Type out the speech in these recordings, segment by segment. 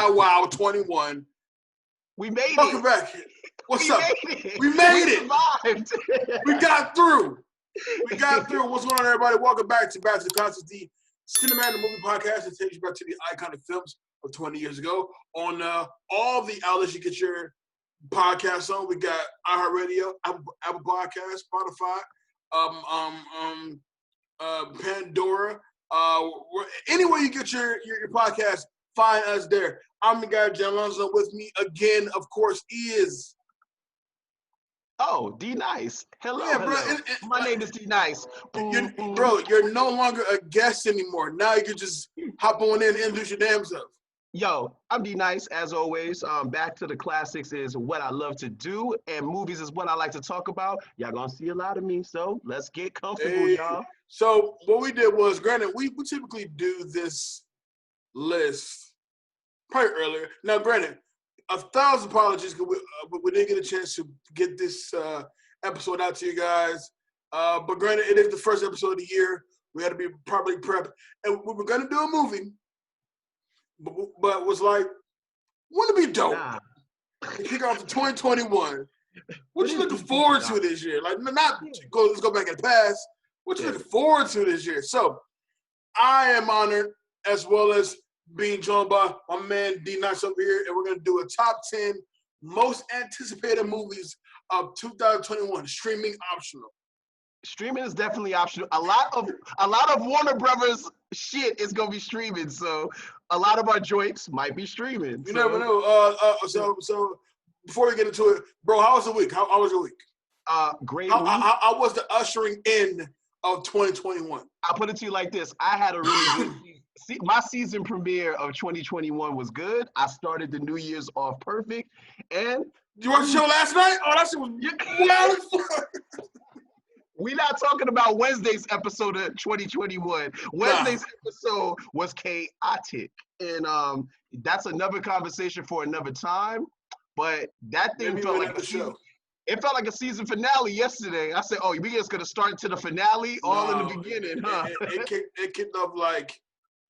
Wow 21. We made Welcome it. back. What's We up? made it. We made it. Survived. We got through. What's going on, everybody? Welcome back to the Classics, the cinematic movie podcast that takes you back to the iconic films of 20 years ago on all the outlets you get your podcasts on. We got iHeartRadio, Apple Podcasts, Spotify, Pandora. Anywhere you get your podcast, find us there. I'm the guy, John Alonzo. With me again, of course, is... Oh, D Nice. Hello, yeah, bro. hello. My name is D Nice. Bro, you're no longer a guest anymore. Now you can just hop on in and introduce your damn self. Yo, I'm D Nice, as always. Back to the classics is what I love to do, and movies is what I like to talk about. Y'all gonna see a lot of me, so let's get comfortable, y'all. So what we did was, granted, we typically do this list probably earlier. Now, granted, 1,000 apologies because we didn't get a chance to get this episode out to you guys. But granted, it is the first episode of the year. We had to be properly prepped. And we were going to do a movie, but was like, wouldn't it be dope to kick off to 2021? What you looking forward to this year? Like, let's go back in the past. What you looking forward to this year? So I am honored, as well as being joined by my man D Nice over here, and we're gonna do a top 10 most anticipated movies of 2021. Streaming optional. Streaming is definitely optional. A lot of Warner Brothers shit is gonna be streaming, so a lot of our joints might be streaming. You never know. So before we get into it, bro, how was the week? How was your week? Great. How was the ushering in of 2021? I'll put it to you like this: I had a really good season. My season premiere of 2021 was good. I started the New Year's off perfect. And you watched the show last night? Oh, that shit was wild as fuck. We're not talking about Wednesday's episode of 2021. Wednesday's episode was chaotic. And that's another conversation for another time. But that thing felt like a show. It felt like a season finale yesterday. I said, oh, we just going to start to the finale all in the beginning, huh? It kicked off like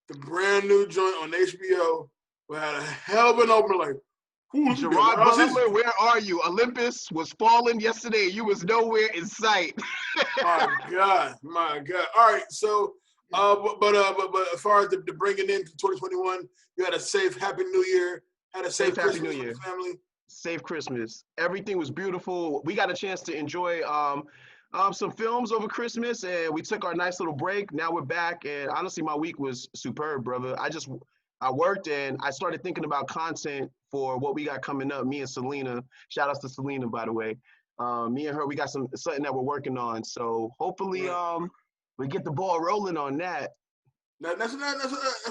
the brand new joint on HBO. We had a hell of an opener. Like, Gerard Butler, where are you? Olympus was falling yesterday. You was nowhere in sight. my God. All right, so, but as far as the bringing into 2021, you had a safe, happy New Year. Had a safe Christmas New Year. Family. Safe Christmas. Everything was beautiful. We got a chance to enjoy some films over Christmas, and we took our nice little break. Now we're back, and honestly, my week was superb, brother. I worked, and I started thinking about content for what we got coming up. Me and Selena, shout outs to Selena, by the way. Me and her, we got something that we're working on. So hopefully, we get the ball rolling on that. That's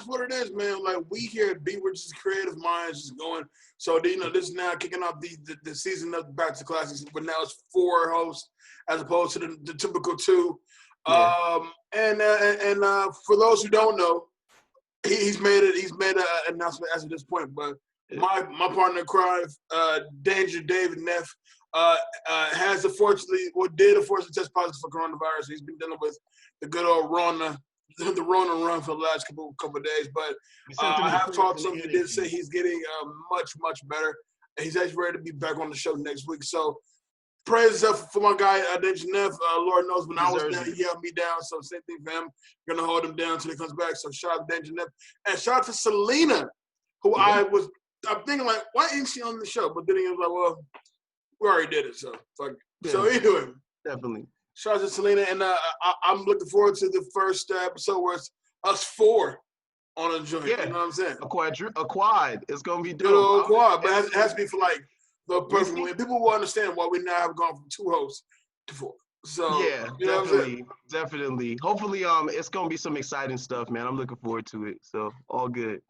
what it is, man. Like, we here at B, we're just creative minds just going. So, this is now kicking off the season of Back to Classics, but now it's 4 hosts as opposed to the typical 2. Yeah. And for those who don't know, he's made an announcement as of this point. But my partner in crime, Danger David Neff, did unfortunately test positive for coronavirus. He's been dealing with the good old the Rona run for the last couple of days, but I have talked to him. He did say he's getting much better, and he's actually ready to be back on the show next week. So praise for my guy, Danger Neff. Lord knows when I was down, he held me down. So same thing for him. Gonna hold him down until he comes back. So shout out to Danger Neff, and shout out to Selena, who I'm thinking like, why isn't she on the show? But then he was like, well, we already did it, so fuck it. Yeah. So anyway, definitely. Shout out to Selena, and I'm looking forward to the first episode where it's us 4 on a joint. Yeah. You know what I'm saying? A quad. It's going to be dope. Good old quad, but it has to be for like the perfect way. People will understand why we now have gone from 2 hosts to 4. So yeah, you know definitely. Hopefully, it's going to be some exciting stuff, man. I'm looking forward to it. So all good.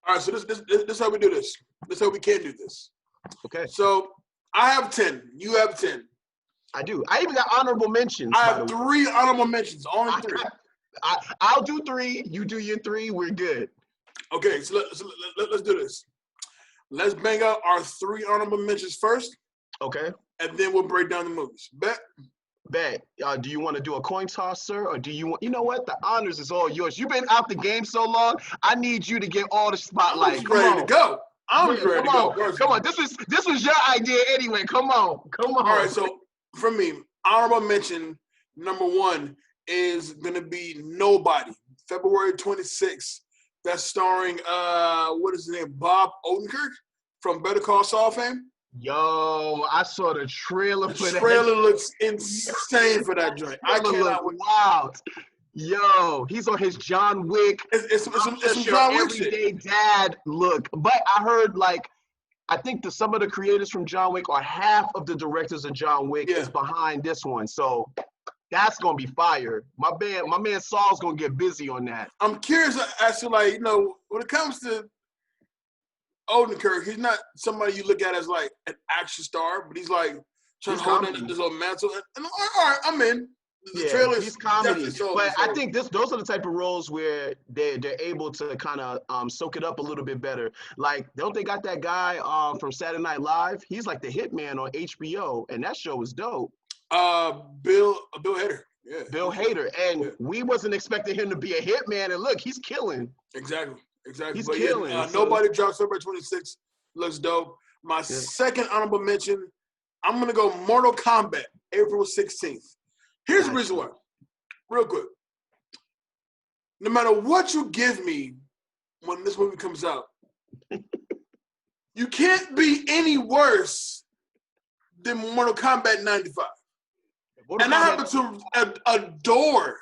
All right, so this is how we do this. This is how we can do this. Okay. So I have 10. You have 10. I do. I even got honorable mentions. I have 3 honorable mentions. Only 3. I'll do 3. You do your 3. We're good. Okay, so let's do this. Let's bang out our 3 honorable mentions first. Okay. And then we'll break down the movies. Bet? Bet. Do you want to do a coin toss, sir, or do you want? You know what? The honors is all yours. You've been out the game so long. I need you to get all the I'm spotlight. just Come ready to on. go. I'm Yeah, just ready come to go. on. Come Personally. on. This was your idea anyway. Come on. Come All right. on. So for me, honorable mention number one is gonna be Nobody, February 26th. That's starring what is his name? Bob Odenkirk from Better Call Saul fame. Yo, I saw the trailer The for that. trailer looks insane for that joint. I Trailer look cannot wait. wild. Yo, he's on his John Wick. It's some Just your John Wick shit. everyday dad look. But I heard I think some of the creators from John Wick or half of the directors of John Wick Yeah. is behind this one. So that's gonna be fire. My man Saul's gonna get busy on that. I'm curious as to when it comes to Odenkirk, he's not somebody you look at as like an action star, but he's like trying to hold down this little mantle. And all right, I'm in. The trailer's he's comedy, but I so. think those are the type of roles where they're able to kind of soak it up a little bit better. Like, don't they got that guy from Saturday Night Live? He's like the hitman on HBO, and that show is dope. Bill Hader. Yeah. Bill Hader, and Yeah. we wasn't expecting him to be a hitman, and look, he's killing. Exactly. He's But killing. Yeah, Nobody drops February 26th. Looks dope. My second honorable mention, I'm gonna go Mortal Kombat, April 16th. Here's the reason why. Real quick. No matter what you give me when this movie comes out, you can't be any worse than Mortal Kombat 95. And I happen to adore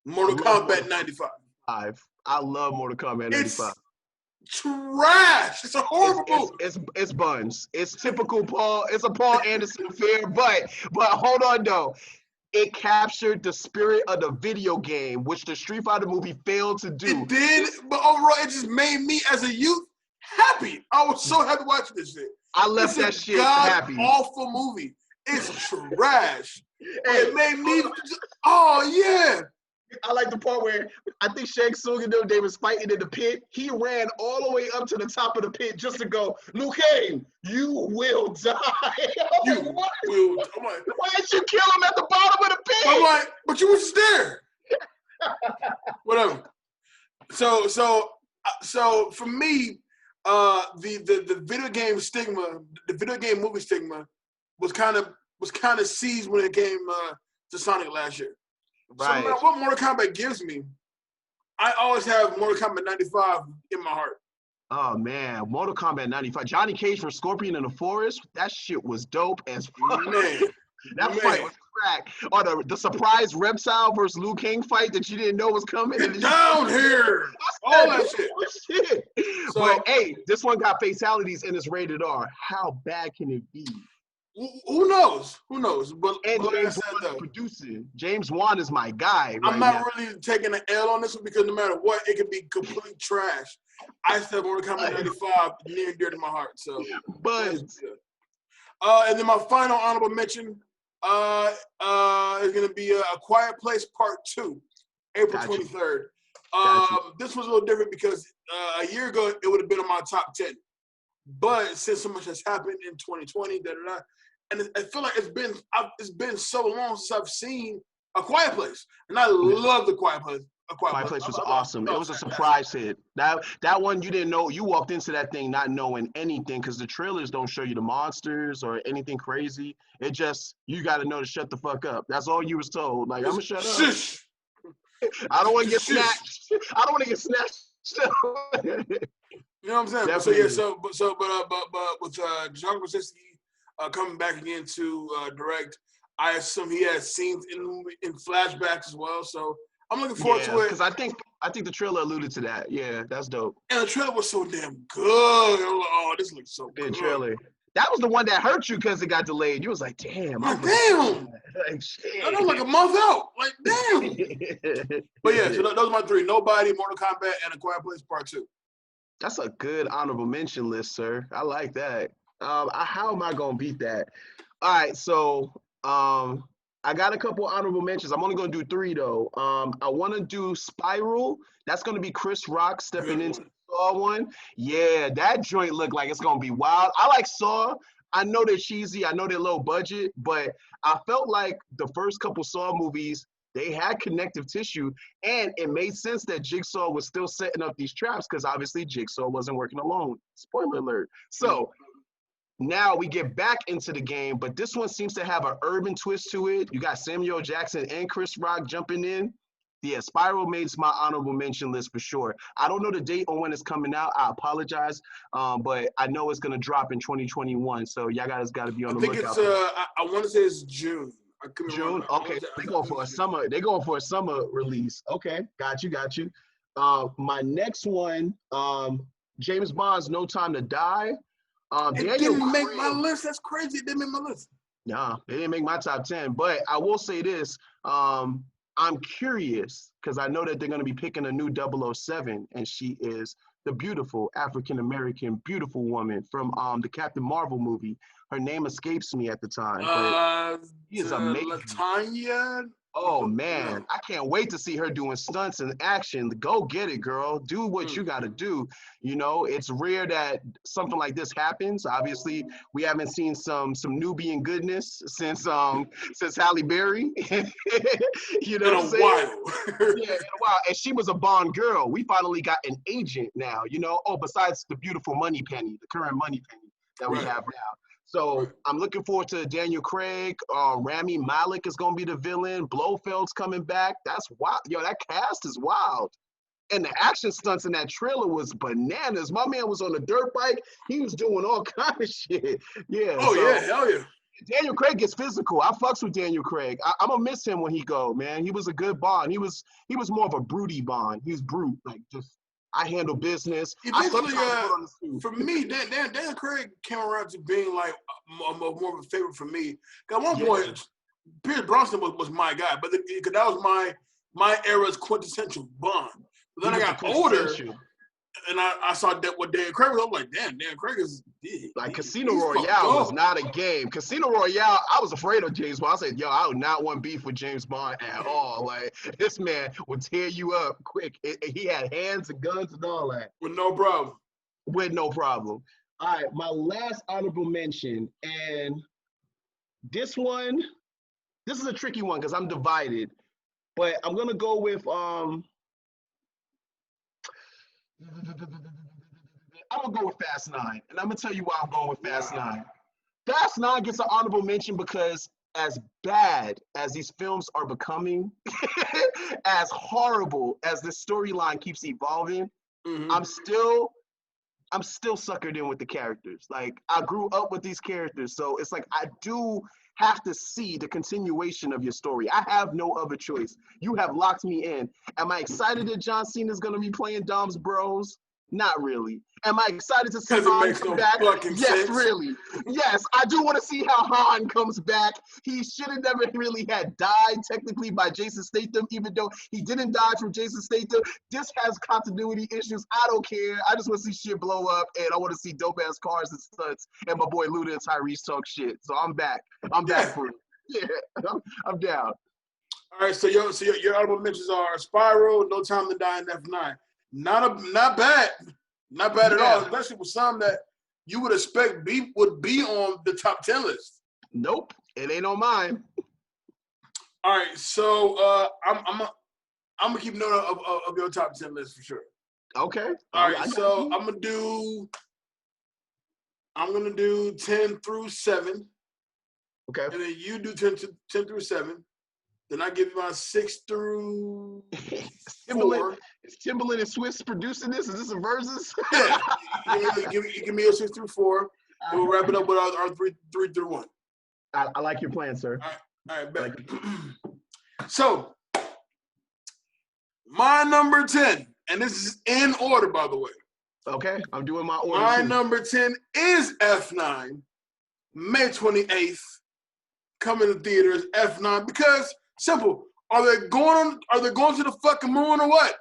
Mortal Kombat 95. I love Mortal Kombat 95. It's trash. It's a horrible movie. It's buns. It's typical Paul. It's a Paul Anderson affair. But hold on though. It captured the spirit of the video game, which the Street Fighter movie failed to do. It did, but overall, it just made me as a youth happy. I was so happy watching this shit. I left that shit happy. Awful movie. It's trash. It made me. Oh yeah. I like the part where I think Shang Tsung and they was fighting in the pit. He ran all the way up to the top of the pit just to go, Liu Kang, you will die. You will. I'm like, why didn't you kill him at the bottom of the pit? I'm like, but you was just there. Whatever. So for me, the video game stigma, the video game movie stigma, was kind of seized when it came to Sonic last year. Right. So no matter what Mortal Kombat gives me, I always have Mortal Kombat 95 in my heart. Oh man, Mortal Kombat 95. Johnny Cage for Scorpion in the Forest. That shit was dope as fuck. Man. That fight was crack. Or the surprise Reptile versus Liu Kang fight that you didn't know was coming. Down here. All that shit. So, but hey, this one got fatalities and it's rated R. How bad can it be? Who knows? But James Wan is producing. James Wan is my guy. I'm not really taking an L on this one because no matter what, it could be complete trash. I still have Mortal Kombat 95 near and dear to my heart. So, and then my final honorable mention is going to be A Quiet Place Part 2, April 23rd. This was a little different because a year ago it would have been on my top 10. But since so much has happened in 2020, and I feel like it's been so long since I've seen A Quiet Place, and I love The Quiet Place. A Quiet Place was awesome. It was a surprise hit. That one you didn't know. You walked into that thing not knowing anything because the trailers don't show you the monsters or anything crazy. It just you got to know to shut the fuck up. That's all you was told. Like I'm gonna shut up. I don't want to get snatched. I don't want to get snatched. You know what I'm saying? Definitely. But with John Krasinski coming back again to direct, I assume he has scenes in flashbacks as well. So I'm looking forward to it. Because I think the trailer alluded to that. Yeah, that's dope. And the trailer was so damn good. Oh, this looks so good. Trailer. That was the one that hurt you because it got delayed. You was like, damn. Damn. Like, shit. I was like a month out. Like, damn. But yeah, so those are my three. Nobody, Mortal Kombat, and A Quiet Place Part 2. That's a good honorable mention list, sir. I like that. How am I going to beat that? All right, so I got a couple honorable mentions. I'm only going to do three, though. I want to do Spiral. That's going to be Chris Rock stepping into the Saw one. Yeah, that joint looked like it's going to be wild. I like Saw. I know they're cheesy, I know they're low budget, but I felt like the first couple Saw movies, they had connective tissue, and it made sense that Jigsaw was still setting up these traps because obviously Jigsaw wasn't working alone. Spoiler alert. So now we get back into the game, but this one seems to have an urban twist to it. You got Samuel Jackson and Chris Rock jumping in. Yeah, Spiral makes my honorable mention list for sure. I don't know the date on when it's coming out. I apologize, but I know it's gonna drop in 2021. So y'all guys got to be on the lookout. I think it's I want to say it's June. June. Okay, they going for a summer. They going for a summer release. Okay, got you. My next one, James Bond's No Time to Die. It didn't make my list. That's crazy. It didn't make my list. Nah, it didn't make my top 10. But I will say this. I'm curious because I know that they're going to be picking a new 007, and she is the beautiful African-American, beautiful woman from the Captain Marvel movie. Her name escapes me at the time, but she is amazing. Latanya? Oh, man. I can't wait to see her doing stunts and action. Go get it, girl. Do what you got to do. You know, it's rare that something like this happens. Obviously, we haven't seen some Nubian goodness since Halle Berry. You know what I'm saying? Yeah, in a while. And she was a Bond girl. We finally got an agent now, you know? Oh, besides the beautiful Moneypenny, the current Moneypenny that we have now. So I'm looking forward to Daniel Craig. Rami Malek is going to be the villain. Blofeld's coming back. That's wild. Yo, that cast is wild. And the action stunts in that trailer was bananas. My man was on a dirt bike. He was doing all kind of shit. Yeah. Oh, yeah. Hell yeah. Daniel Craig gets physical. I fucks with Daniel Craig. I'm going to miss him when he go, man. He was a good Bond. He was more of a broody Bond. He was brute. Like, just, I handle business. Eventually, for me, Dan Craig came around to being like more of a favorite for me. At one point, Pierce Brosnan was my guy, but because that was my era's quintessential Bond. But then I got older, and I saw that what Dan Craig was. I'm like, damn, Dan Craig is like Casino Royale was not a game. Casino Royale, I was afraid of James Bond. I said, yo, I would not want beef with James Bond at all. Like, this man would tear you up quick. He had hands and guns and all that. With no problem. All right, my last honorable mention, and this is a tricky one because I'm divided, but I'm gonna go with I'm gonna go with Fast 9, and I'm gonna tell you why I'm going with Fast 9. Fast 9 gets an honorable mention because as bad as these films are becoming, as horrible as this storyline keeps evolving, I'm still suckered in with the characters. Like, I grew up with these characters, so it's like I do have to see the continuation of your story. I have no other choice. You have locked me in. Am I excited that John Cena is going to be playing Dom's bros? Not really. Am I excited to see Han come back? Yes, really. Yes, I do want to see how Han comes back. He should have never really had died technically by Jason Statham, even though he didn't die from Jason Statham. This has continuity issues. I don't care. I just want to see shit blow up, and I want to see dope-ass cars and stunts, and my boy Luda and Tyrese talk shit. So I'm back. I'm back for it. Yeah, I'm down. All right, so your honorable mentions are Spiral, No Time to Die, and F9. Not bad at all, especially with some that you would expect would be on the top 10 list. Nope, it ain't on mine. All right, so I'm gonna keep note of your top 10 list for sure. Okay. All right, so I'm gonna do 10 through 7. Okay. And then you do 10 through 7. Then I give you my 6 through 4. Is Timbaland and Swiss producing this? Is this a versus? Yeah. You give me your 6 through 4. And we'll wrap it up with our 3 through 1. I like your plan, sir. All right, bet. So, my number 10, and this is in order, by the way. Okay, I'm doing my order. My number 10 is F9, May 28th, coming to theaters, F9, because simple. Are they going to the fucking moon or what?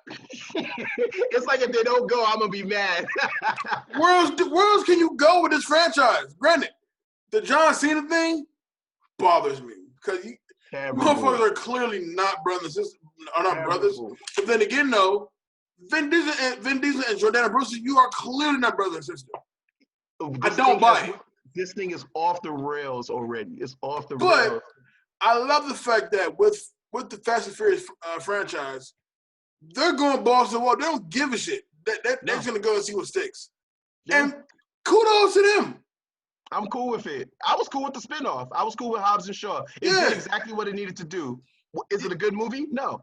It's like if they don't go, I'm gonna be mad. Where else can you go with this franchise? Granted, the John Cena thing bothers me because motherfuckers are clearly not brothers. Are not brothers. But then again, though, Vin Diesel and Jordana Brewster, you are clearly not brother and sister. I don't buy it. This thing is off the rails already. It's off the But rails. I love the fact that with the Fast and Furious franchise, they're going balls to the wall. They don't give a shit. They're just gonna go and see what sticks. Yeah. And kudos to them. I'm cool with it. I was cool with the spinoff. I was cool with Hobbs and Shaw. It did exactly what it needed to do. Is it a good movie? No.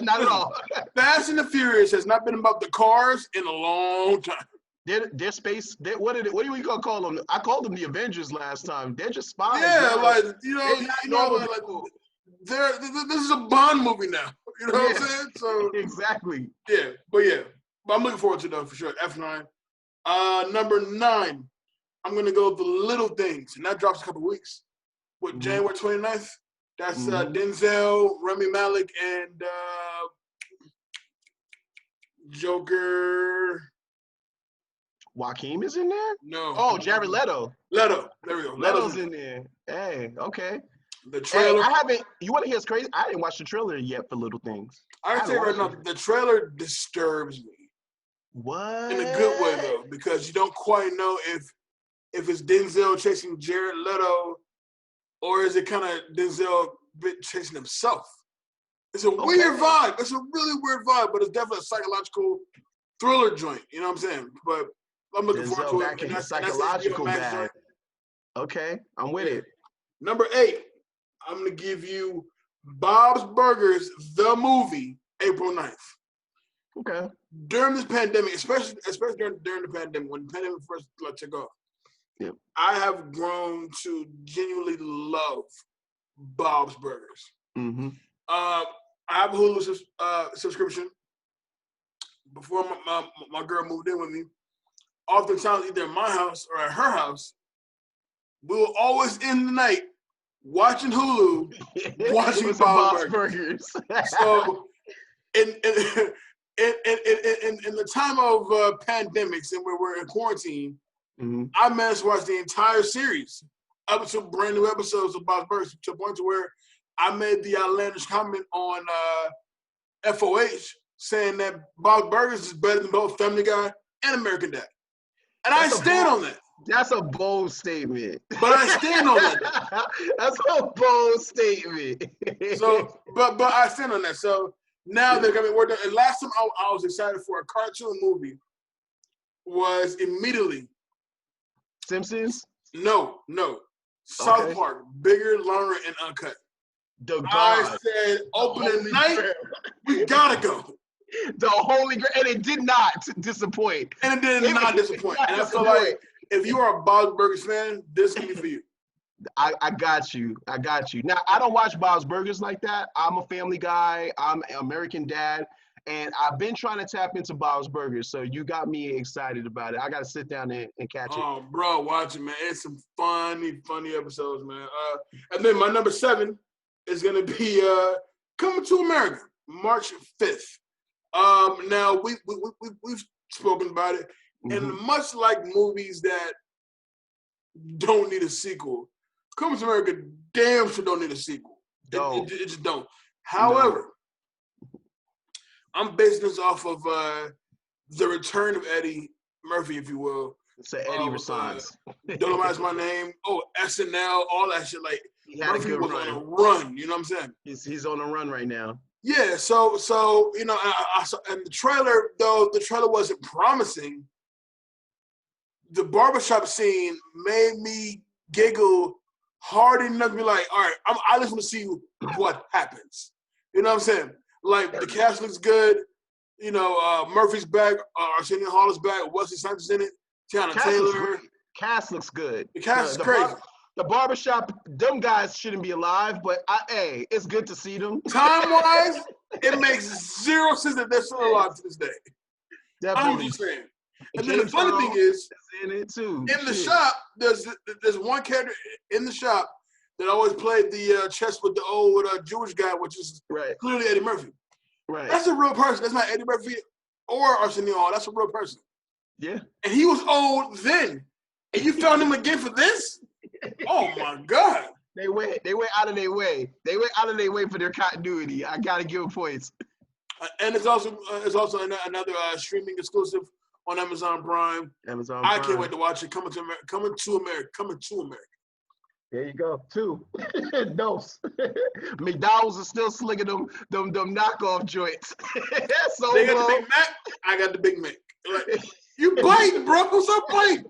Not at all. Fast and the Furious has not been about the cars in a long time. They're space. What do you gonna call them? I called them the Avengers last time. They're just spies. Yeah, now. like this is a Bond movie now. You know what I'm saying? So exactly. Yeah, but I'm looking forward to it though for sure. F9. Number 9, I'm gonna go with The Little Things, and that drops a couple weeks. With January 29th. That's Denzel, Rami Malek, and Joker. Joaquin is in there? No. Oh, Jared Leto. Leto. There we go. Leto's in there. Hey, okay. The trailer. Hey, you want to hear it's crazy? I didn't watch the trailer yet for Little Things. I can say right now, the trailer disturbs me. What? In a good way, though, because you don't quite know if it's Denzel chasing Jared Leto or is it kind of Denzel chasing himself. It's a weird vibe. It's a really weird vibe, but it's definitely a psychological thriller joint. You know what I'm saying? But I'm looking forward to it. Back in the psychological bag. Okay, I'm with it. Number 8, I'm going to give you Bob's Burgers, the movie, April 9th. Okay. During this pandemic, especially during the pandemic, when the pandemic first took off, I have grown to genuinely love Bob's Burgers. Mm-hmm. I have a Hulu subscription. Before my girl moved in with me, oftentimes either in my house or at her house, we will always end the night watching Hulu, watching Bob's Burgers. So, in the time of pandemics and where we're in quarantine, I managed to watch the entire series up until brand new episodes of Bob's Burgers to a point to where I made the outlandish comment on FOH saying that Bob's Burgers is better than both Family Guy and American Dad. And I stand on that. That's a bold statement. But I stand on that. That's a bold statement. So, but I stand on that. So now they're coming. And last time I was excited for a cartoon movie was immediately Simpsons. No. South Park, bigger, longer, and uncut. I said opening night, we gotta go. The Holy Grail, and it did not disappoint. And it did not disappoint. And I feel like if you are a Bob's Burgers fan, this can be for you. I got you. Now, I don't watch Bob's Burgers like that. I'm a Family Guy. I'm an American Dad. And I've been trying to tap into Bob's Burgers, so you got me excited about it. I got to sit down and catch it. Oh, bro, watch it, man. It's some funny episodes, man. And then my number 7 is going to be Coming to America, March 5th. Now, we've spoken about it. And much like movies that don't need a sequel, Coming to America damn sure don't need a sequel. It just don't. However, I'm basing this off of the return of Eddie Murphy, if you will. It's an Eddie Renaissance. Dolomite's My Name. Oh, SNL, all that shit. Like, Murphy was on a run. You know what I'm saying? He's on a run right now. Yeah, so you know, and the trailer, though the trailer wasn't promising, the barbershop scene made me giggle hard enough to be like, all right, I just want to see what happens. You know what I'm saying? Like, the cast looks good. You know, Murphy's back. Arsenio Hall is back. Wesley Snipes is in it. Tiana Taylor. Cast looks good. The cast is crazy. The barbershop, them guys shouldn't be alive, but hey, it's good to see them. Time-wise, it makes zero sense that they're still alive to this day. Definitely. I'm just saying. And then the funny thing is, in it too. In the shop, there's one character in the shop that always played the chess with the old Jewish guy, which is clearly Eddie Murphy. Right. That's a real person. That's not Eddie Murphy or Arsenio Hall. That's a real person. Yeah. And he was old then. And you found him again for this? Oh my God. They went out of their way. They went out of their way for their continuity. I gotta give them points. And it's also another streaming exclusive on Amazon Prime. Amazon I Prime. can't wait to watch it. Coming to America. There you go. 2. Dose. McDonald's is still slinging them knockoff joints. So they got the Big Mac. I got the Big Mac. Like, you biting, bro. Stop biting.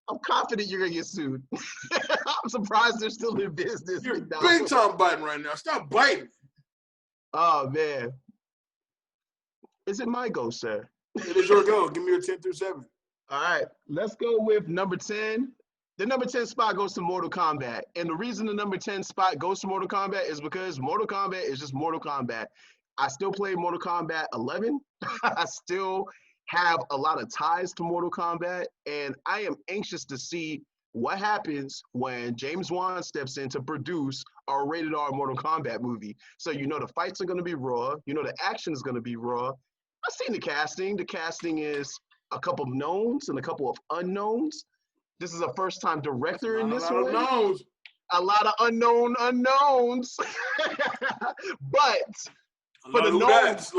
I'm confident you're gonna get sued. I'm surprised they're still in business. You're McDonald's. big time biting right now. Stop biting. Oh man. Is it my go, sir? It is your go. Give me your 10 through 7. All right. Let's go with number 10. The number 10 spot goes to Mortal Kombat. And the reason the number 10 spot goes to Mortal Kombat is because Mortal Kombat is just Mortal Kombat. I still play Mortal Kombat 11. I still have a lot of ties to Mortal Kombat. And I am anxious to see what happens when James Wan steps in to produce a rated R Mortal Kombat movie. So you know the fights are going to be raw. You know the action is going to be raw. I've seen the casting. The casting is a couple of knowns and a couple of unknowns. This is a first-time director in this one. A lot of unknowns. But for the knowns,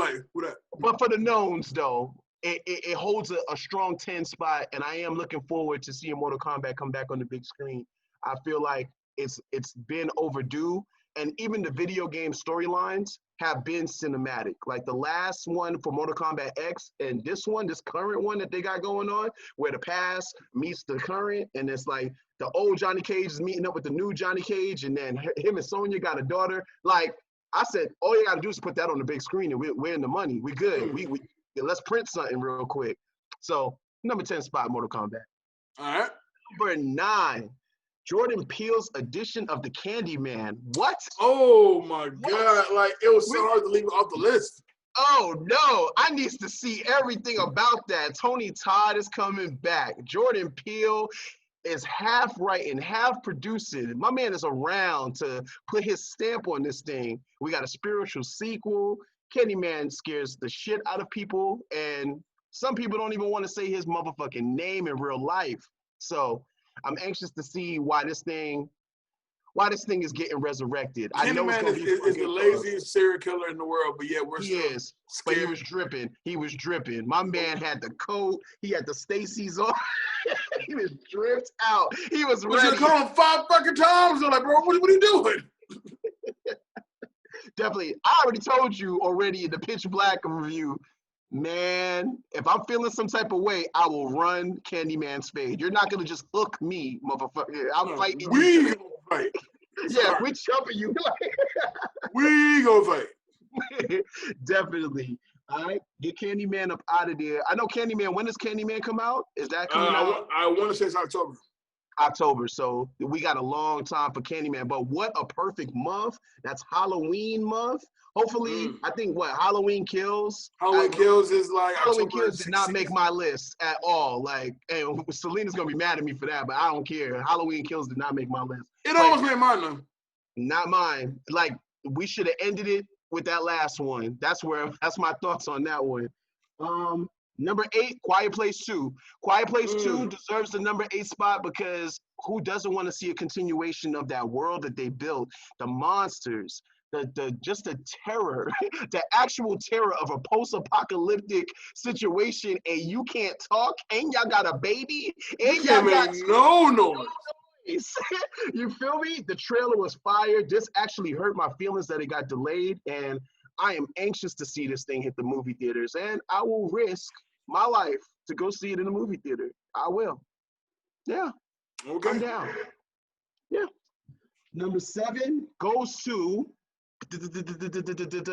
but for the knowns though, it holds a strong 10 spot, and I am looking forward to seeing Mortal Kombat come back on the big screen. I feel like it's been overdue, and even the video game storylines have been cinematic. Like the last one for Mortal Kombat X and this current one that they got going on, where the past meets the current, and it's like the old Johnny Cage is meeting up with the new Johnny Cage, and then him and Sonya got a daughter. Like I said, all you gotta do is put that on the big screen, and we're in the money. We good. We let's print something real quick. So number 10 spot, Mortal Kombat. All right. Number 9. Jordan Peele's edition of the Candyman. What? Oh my God! Like it was so hard to leave it off the list. Oh no! I need to see everything about that. Tony Todd is coming back. Jordan Peele is half writing, half producing. My man is around to put his stamp on this thing. We got a spiritual sequel. Candyman scares the shit out of people, and some people don't even want to say his motherfucking name in real life. So I'm anxious to see why this thing is getting resurrected. I know it's is the laziest serial killer in the world, but yet we're still scared. But he was dripping. My man had the coat. He had the Stacy's on. He was dripped out. He was ready. You call him 5 fucking times. I'm like, bro, what are you doing? Definitely. I already told you already in the Pitch Black review, man, if I'm feeling some type of way, I will run Candyman's fade. You're not going to just hook me, motherfucker. I'm fighting we you. We gonna fight. Yeah, we're jumping you. We gonna fight. Definitely. All right, get Candyman up out of there. I know Candyman. When does Candyman come out? Is that coming out? I want to say it's October. October, so we got a long time for Candyman. But what a perfect month. That's Halloween month. Hopefully, I think Halloween Kills. Kills is like Halloween October Kills did not make my list at all. Like, and Selena's gonna be mad at me for that, but I don't care. Halloween Kills did not make my list. It almost made mine though. Not mine. Like, we should have ended it with that last one. That's my thoughts on that one. Number 8, Quiet Place 2. Quiet Place 2 deserves the number 8 spot because who doesn't want to see a continuation of that world that they built? The monsters, just the terror, the actual terror of a post-apocalyptic situation, and you can't talk, and y'all got a baby, and y'all got no noise. You feel me? The trailer was fire. This actually hurt my feelings that it got delayed, and I am anxious to see this thing hit the movie theaters, and I will risk my life to go see it in the movie theater. I will. Yeah. Okay. I'm down. Yeah. Number 7 goes to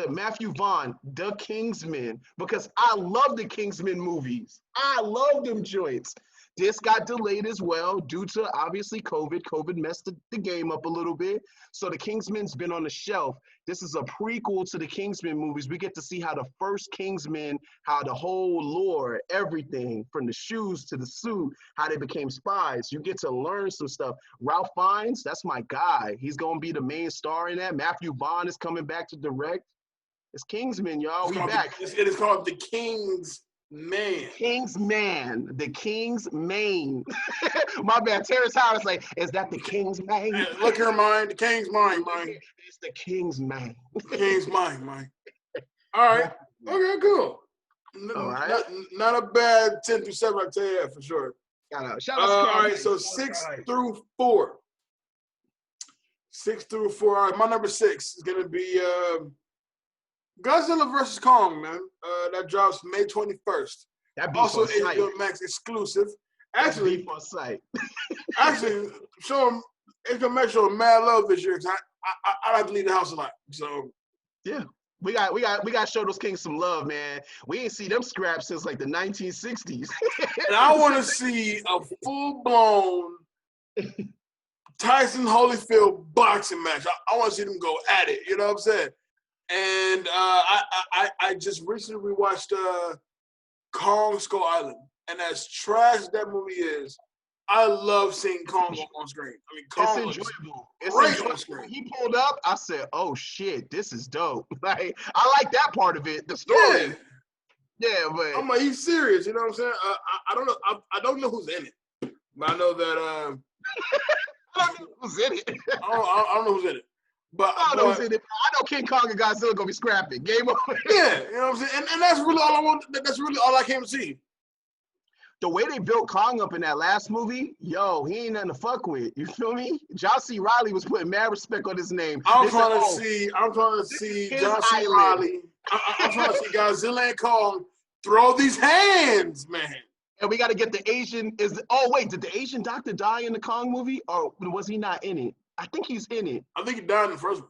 Matthew Vaughn, The Kingsman, because I love the Kingsman movies. I love them joints. This got delayed as well due to, obviously, COVID. COVID messed the game up a little bit. So the Kingsman's been on the shelf. This is a prequel to the Kingsman movies. We get to see how the first Kingsman, how the whole lore, everything, from the shoes to the suit, how they became spies. You get to learn some stuff. Ralph Fiennes, that's my guy. He's going to be the main star in that. Matthew Vaughn is coming back to direct. It's Kingsman, y'all. We back. It is called The King's Man. The King's Mane. My bad. Terrence Howard's like, is that the King's Mane? Hey, look here, mine. The King's mine, mine. It's the King's Mane. The King's mine, mine. All right. Okay, cool. All right. Not a bad 10 through 7, I tell you that for sure. Shout out All right, so 6 through 4. 6 through 4. All right, my number 6 is gonna be Godzilla vs. Kong, man. That drops May 21st. Also HBO Max exclusive. Actually, actually, show them HBO Max show mad love this year. I like to leave the house a lot. So yeah. We got to show those kings some love, man. We ain't see them scraps since like the 1960s. And I want to see a full-blown Tyson Holyfield boxing match. I want to see them go at it. You know what I'm saying? And I just recently rewatched Kong Skull Island, and as trash as that movie is, I love seeing Kong on screen. I mean, Kong it's enjoyable. Great on screen. He pulled up. I said, "Oh shit, this is dope." Like I like that part of it. The story. Yeah, but I'm like, he's serious. You know what I'm saying? I don't know. I don't know who's in it, but I know that. I don't know who's in it. I don't know who's in it. But I don't know who's in it. I know King Kong and Godzilla gonna be scrapping. Game over. Yeah, you know what I'm saying? And that's really all I want. That's really all I came to see. The way they built Kong up in that last movie, yo, he ain't nothing to fuck with. You feel me? John C. Reilly was putting mad respect on his name. I'm trying to see John C. Reilly. I'm trying to see Godzilla and Kong throw these hands, man. And we got to get the Asian. Did the Asian doctor die in the Kong movie, or was he not in it? I think he's in it. I think he died in the first one.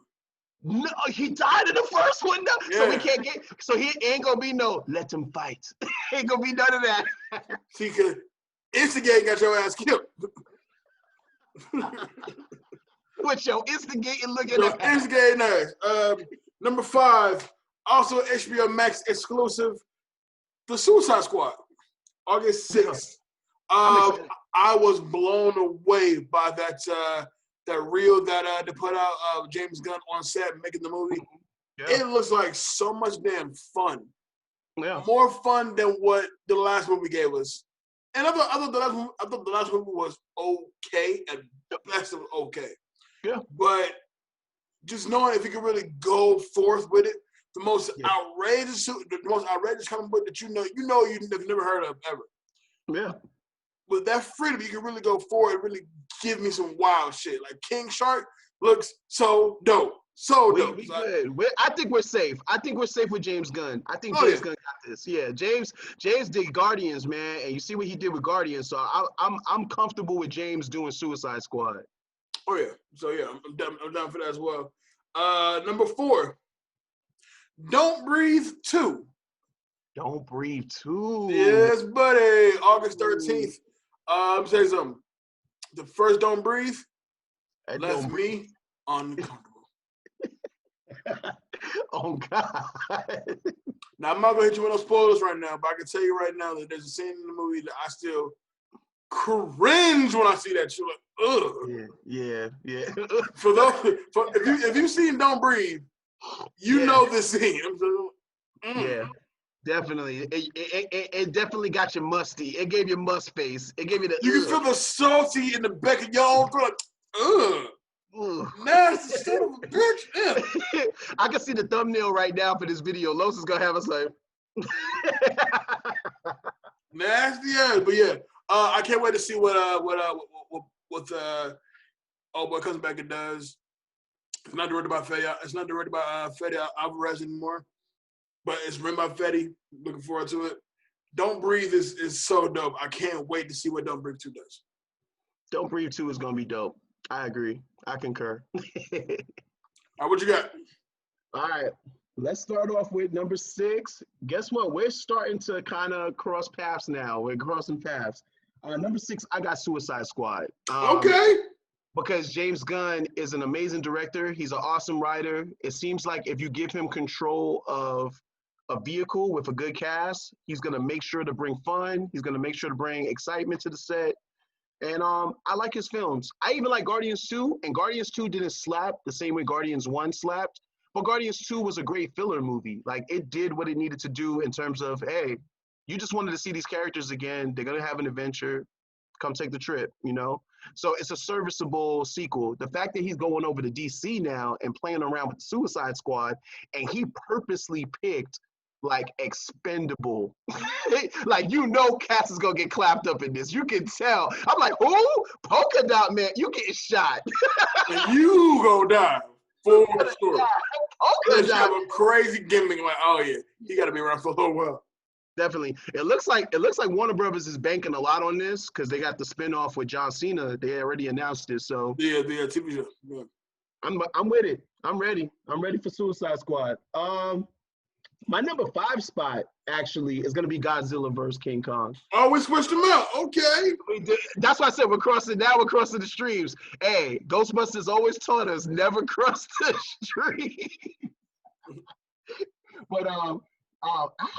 No, he died in the first one. No? Yeah. So we can't get. So he ain't gonna be no. Let him fight. Ain't gonna be none of that. See, cause instigate got your ass killed. With your instigating looking at instigating ass. Number 5, also HBO Max exclusive, The Suicide Squad, August 6th. I was blown away by that reel that they put out of James Gunn on set making the movie. Yeah. It looks like so much damn fun. Yeah. More fun than what the last movie gave us. And I thought the last movie was okay, at best it was okay. Yeah. But just knowing if you can really go forth with it, the most outrageous comic book that you've never heard of ever. Yeah. With that freedom, you can really go forward and really give me some wild shit. Like King Shark looks so dope. So dope. We good. I think we're safe. I think we're safe with James Gunn. I think James Gunn got this. Yeah, James did Guardians, man, and you see what he did with Guardians. So I'm comfortable with James doing Suicide Squad. Oh yeah. So yeah, I'm down for that as well. Number 4, Don't Breathe 2. Don't Breathe 2. Yes, buddy. August 13th. Let me say something. The first Don't Breathe left me uncomfortable. Oh God. Now I'm not gonna hit you with no spoilers right now, but I can tell you right now that there's a scene in the movie that I still cringe when I see that shit. Like, ugh. Yeah. If you've seen Don't Breathe, you know this scene. Yeah. Definitely. It definitely got you musty. It gave you must face. It gave you the. You can feel the salty in the back of your own throat. Ugh. Nasty son of a bitch. I can see the thumbnail right now for this video. Los is gonna have us like nasty ass. But yeah, I can't wait to see what Comes Back and does. It's not directed by Fede. It's not directed by Fede Alvarez anymore. But it's written by Fede. Looking forward to it. Don't Breathe is so dope. I can't wait to see what Don't Breathe 2 does. Don't Breathe 2 is gonna be dope. I agree. I concur. All right, what you got? All right. Let's start off with number 6. Guess what? We're starting to kind of cross paths now. We're crossing paths. Number 6, I got Suicide Squad. Okay. Because James Gunn is an amazing director. He's an awesome writer. It seems like if you give him control of a vehicle with a good cast, he's going to make sure to bring fun. He's going to make sure to bring excitement to the set. And I like his films. I even like Guardians 2, and Guardians 2 didn't slap the same way Guardians 1 slapped. But Guardians 2 was a great filler movie. Like, it did what it needed to do in terms of, hey, you just wanted to see these characters again. They're going to have an adventure. Come take the trip, you know? So it's a serviceable sequel. The fact that he's going over to DC now and playing around with the Suicide Squad, and he purposely picked like expendable. Like, Cass is gonna get clapped up in this. You can tell. I'm like, who? Polka Dot Man, you getting shot. And you go die for sure. Polka Unless you have Dot. a crazy gimmick, like, oh yeah, he got to be around for a little while. Definitely. It looks like Warner Brothers is banking a lot on this because they got the spinoff with John Cena. They already announced it. So Yeah, the TV show. Yeah. I'm with it. I'm ready. I'm ready for Suicide Squad. My number 5 spot actually is gonna be Godzilla versus King Kong. Oh, we switched them out. Okay. We did. That's why I said we're crossing the streams. Hey, Ghostbusters always taught us never cross the stream. But I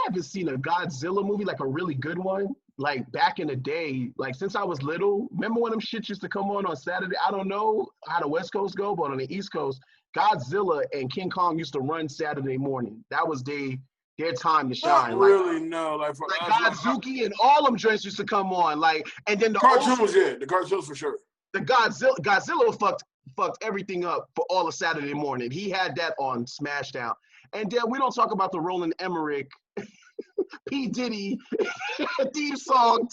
haven't seen a Godzilla movie, like a really good one, like back in the day, like since I was little. Remember when them shit used to come on Saturday? I don't know how the West Coast go, but on the East Coast, Godzilla and King Kong used to run Saturday morning. That was their time to shine. Not really, no. Like Godzuki and all them joints used to come on. Like, and then the cartoons, the cartoons for sure. The Godzilla fucked everything up for all of Saturday morning. He had that on Smashdown. And then we don't talk about the Roland Emmerich, P. Diddy theme song,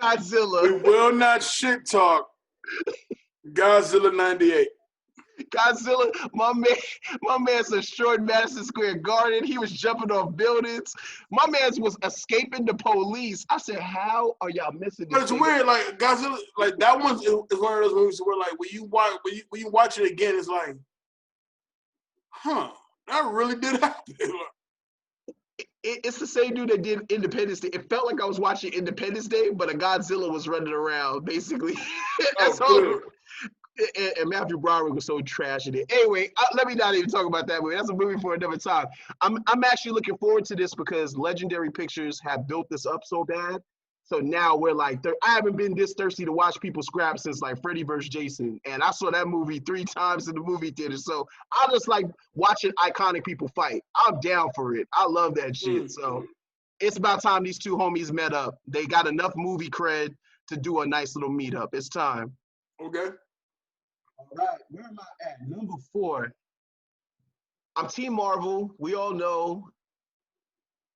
Godzilla. We will not shit talk Godzilla 98. Godzilla, my man's destroyed Madison Square Garden. He was jumping off buildings. My man's was escaping the police. I said, how are y'all missing this? But it's weird, like Godzilla, like that one is one of those movies where like when you watch it again, it's like, huh, that really did happen. It's the same dude that did Independence Day. It felt like I was watching Independence Day, but a Godzilla was running around, basically. That's all. And Matthew Broderick was so trash in it. Anyway, let me not even talk about that movie. That's a movie for another time. I'm actually looking forward to this because Legendary Pictures have built this up so bad. So now we're like, I haven't been this thirsty to watch people scrap since like Freddy vs. Jason. And I saw that movie 3 times in the movie theater. So I just like watching iconic people fight. I'm down for it. I love that shit. So it's about time these two homies met up. They got enough movie cred to do a nice little meetup. It's time. Okay. All right, where am I at? Number 4. I'm Team Marvel. We all know.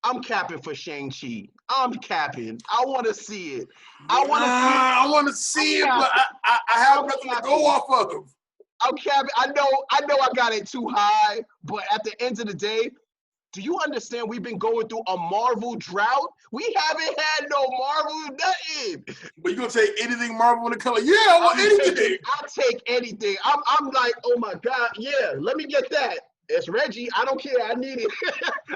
I'm capping for Shang-Chi. I'm capping. I want to see it. I want to see it, but I have nothing to go off of. I'm capping. I know I got it too high, but at the end of the day, do you understand we've been going through a Marvel drought? We haven't had no Marvel nothing. But you gonna take anything Marvel in the color? Yeah, I want anything. I'll take anything. I'm like, oh my God, yeah, let me get that. It's Reggie. I don't care. I need it.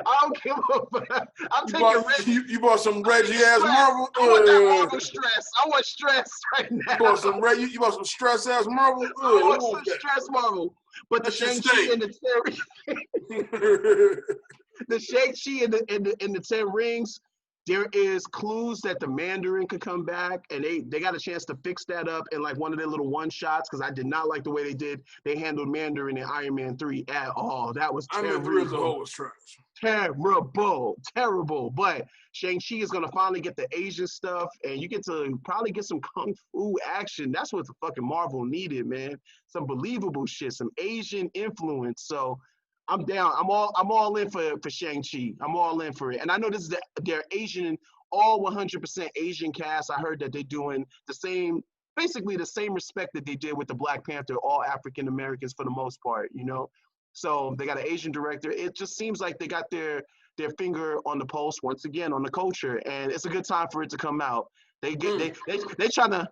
I don't give a fuck. I'm taking Reggie. You bought some Reggie ass Marvel. I want that Marvel stress. I want stress right now. You bought some stress ass Marvel. I want some stress Marvel. But the Shang-Chi and the Shang-Chi and the 10 Rings, there is clues that the Mandarin could come back, and they got a chance to fix that up in like one of their little one-shots, because I did not like the way they handled Mandarin in Iron Man 3 at all. That was terrible. Iron Man 3 as a whole was trash. Terrible. But Shang-Chi is going to finally get the Asian stuff, and you get to probably get some kung fu action. That's what the fucking Marvel needed, man. Some believable shit, some Asian influence. So I'm down. I'm all in for Shang-Chi. I'm all in for it. And I know this is their Asian, all 100% Asian cast. I heard that they're doing basically the same respect that they did with the Black Panther, all African Americans for the most part, you know? So they got an Asian director. It just seems like they got their finger on the pulse once again on the culture, and it's a good time for it to come out. They trying to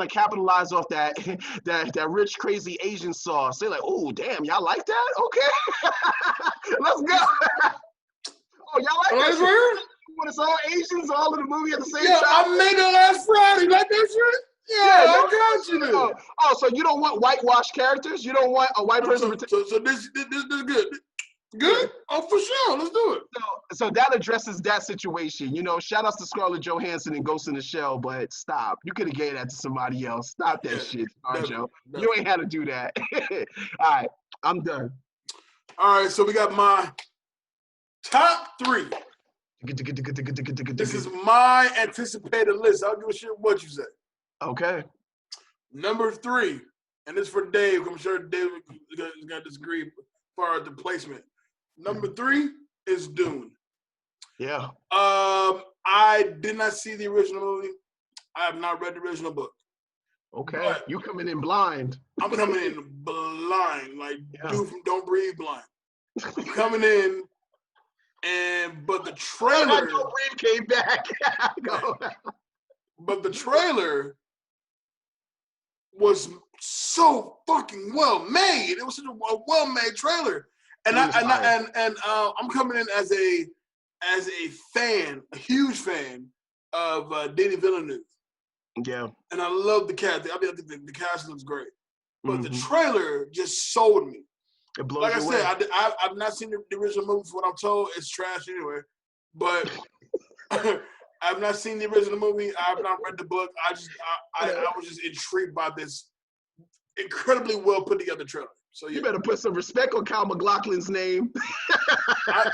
capitalize off that rich crazy Asian sauce. They're like, oh damn, y'all like that? Okay, let's go. Oh, y'all like that? When it's all Asians all in the movie at the same time. I made it last Friday. Like that shit. Yeah, I got you. Oh, so you don't want whitewashed characters? You don't want a white person? So this is good. Good? Oh, for sure. Let's do it. So that addresses that situation. You know, shout outs to Scarlett Johansson and Ghost in the Shell, but stop. You could have gave that to somebody else. Stop that shit, Joe. You ain't had to do that. All right, I'm done. All right, so we got my top 3. This is my anticipated list. I'll give a shit what you say. Okay. Number 3, and this is for Dave. I'm sure Dave is going to disagree as far as the placement. Number 3, is Dune. Yeah. I did not see the original movie. I have not read the original book. Okay. But you coming in blind. I'm coming in blind, like Yeah. dude from Don't Breathe blind. I'm coming in, but the trailer. Don't Breathe came back. But the trailer was so fucking well made. It was such a well made trailer, and I'm coming in as a fan, a huge fan of Denis Villeneuve. Yeah. And I love the cast. I think the cast looks great, but the trailer just sold me. It blows like I away. said, I've not seen the original movie. For what I'm told, it's trash anyway. But I've not seen the original movie. I've not read the book. I was just intrigued by this incredibly well put together trailer. So yeah. You better put some respect on Cal McLaughlin's name.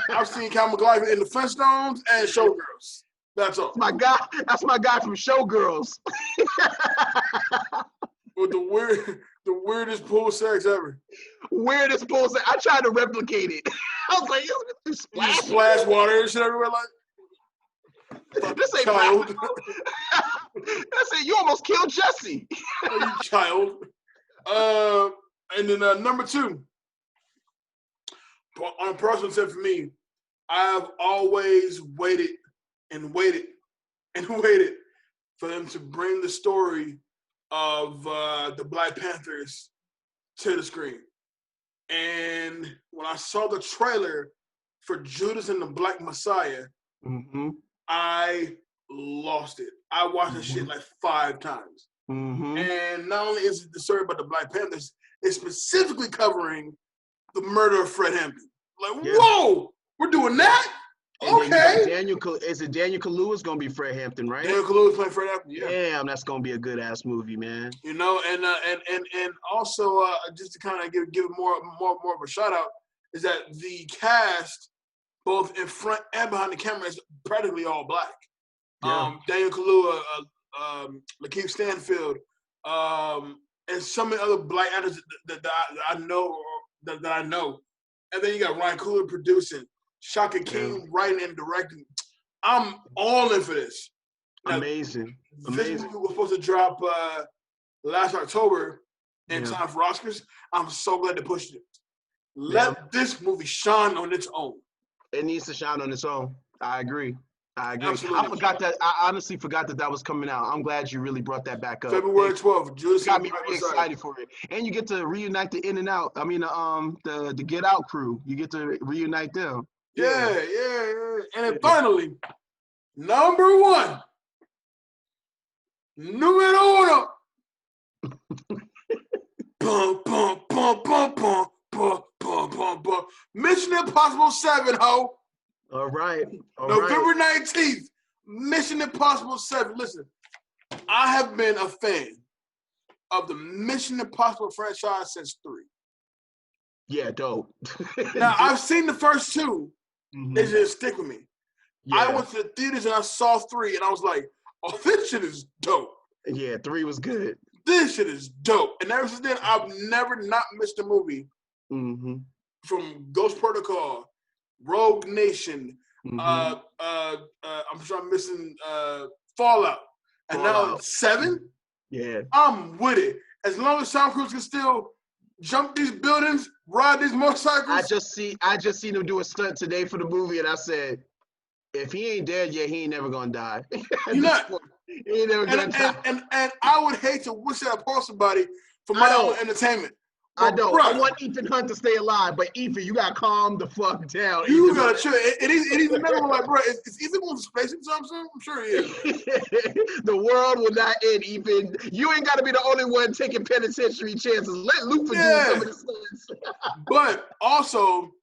I've seen Cal McLaughlin in the Flintstones and Showgirls. That's all. That's my guy from Showgirls. With the weirdest pool sex ever. Weirdest pool sex. I tried to replicate it. I was like, you splash water and shit everywhere like. This ain't child. That's it. You almost killed Jesse. Oh, you child. And then number 2. On a personal tip for me, I've always waited for them to bring the story of the Black Panthers to the screen. And when I saw the trailer for Judas and the Black Messiah, I lost it. I watched this shit like 5 times. And not only is it the story about the Black Panthers, it's specifically covering the murder of Fred Hampton. Like, whoa, we're doing that? And okay. Daniel Kaluuya's gonna be Fred Hampton, right? Daniel Kaluuya's playing Fred Hampton. Yeah. Damn, that's gonna be a good ass movie, man. You know, and also just to kind of give more of a shout out is that the cast, both in front and behind the camera, is practically all black. Yeah. Daniel Kaluuya, Lakeith Stanfield, and so many other black actors that I know. And then you got Ryan Coogler producing, Shaka King writing and directing. I'm all in for this. Now, Amazing. This movie was supposed to drop last October in time for Oscars. I'm so glad they pushed it. Let this movie shine on its own. It needs to shine on its own. I agree. Absolutely. I honestly forgot that was coming out. I'm glad you really brought that back up. February 12th. Judas got me really excited for it. And you get to reunite the the Get Out crew. You get to reunite them. Yeah. And then finally, number 1. Numero 1. Mission Impossible 7, ho. All right. November 19th, Mission Impossible 7. Listen, I have been a fan of the Mission Impossible franchise since 3. Yeah, dope. Now, I've seen the first 2. They just stick with me. Yeah. I went to the theaters and I saw 3, and I was like, oh, this shit is dope. Yeah, 3 was good. This shit is dope. And ever since then, I've never not missed a movie. From Ghost Protocol, Rogue Nation, I'm sure I'm missing Fallout. And now 7? Yeah. I'm with it. As long as Tom Cruise can still jump these buildings, ride these motorcycles. I just seen him do a stunt today for the movie, and I said, if he ain't dead yet, he ain't never gonna die. You're not. He ain't never gonna die. And I would hate to wish that upon somebody for my own entertainment. I don't. Bruh, I want Ethan Hunt to stay alive, but Ethan, you gotta calm the fuck down. You gotta chill. It is another one like, bro, is Ethan going to space sometime soon? I'm sure he is. The world will not end, Ethan. You ain't gotta be the only one taking penitentiary chances. Let Luke do some of the stunts. But also,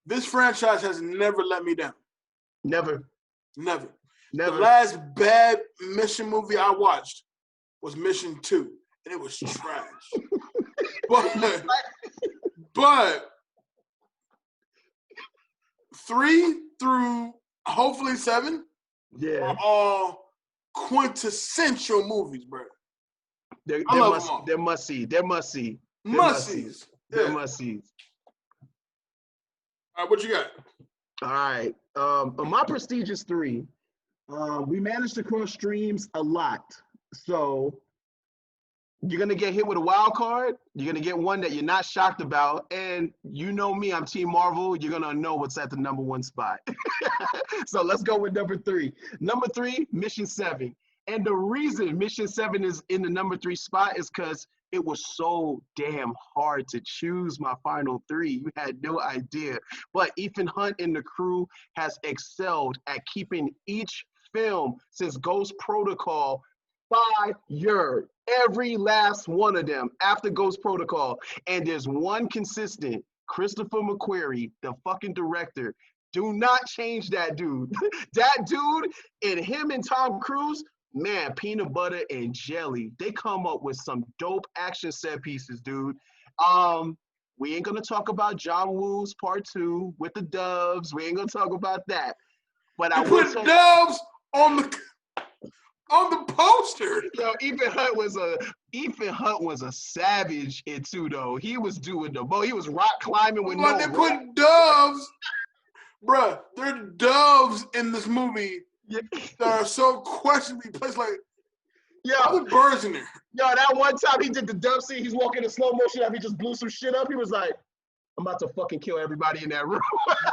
this franchise has never let me down. Never. The last bad Mission movie I watched was Mission 2, and it was trash. But 3 through hopefully 7 are all quintessential movies, bro. They're must-see. Must-sees. They're must-sees. All right, what you got? All right. On my prestigious 3, we managed to cross streams a lot. So you're gonna get hit with a wild card. You're gonna get one that you're not shocked about, and you know me, I'm Team Marvel. You're gonna know what's at the number 1 spot. So let's go with number 3. Number 3, Mission 7. And the reason Mission 7 is in the number 3 spot is because it was so damn hard to choose my final 3. You had no idea. But Ethan Hunt and the crew has excelled at keeping each film since Ghost Protocol fire. Every last one of them after Ghost Protocol. And there's one consistent, Christopher McQuarrie, the fucking director. Do not change that dude. That dude and him and Tom Cruise, man, peanut butter and jelly. They come up with some dope action set pieces, dude. We ain't gonna talk about John Woo's part 2 with the doves. We ain't gonna talk about that. But I will put doves on the poster. Yo, Ethan Hunt was a savage in 2 though. He was doing he was rock climbing with no. They put doves, bruh. There are doves in this movie that are so questionably placed. Like, other birds in there. Yo, that one time he did the dove scene, he's walking in slow motion after he just blew some shit up. He was like, I'm about to fucking kill everybody in that room.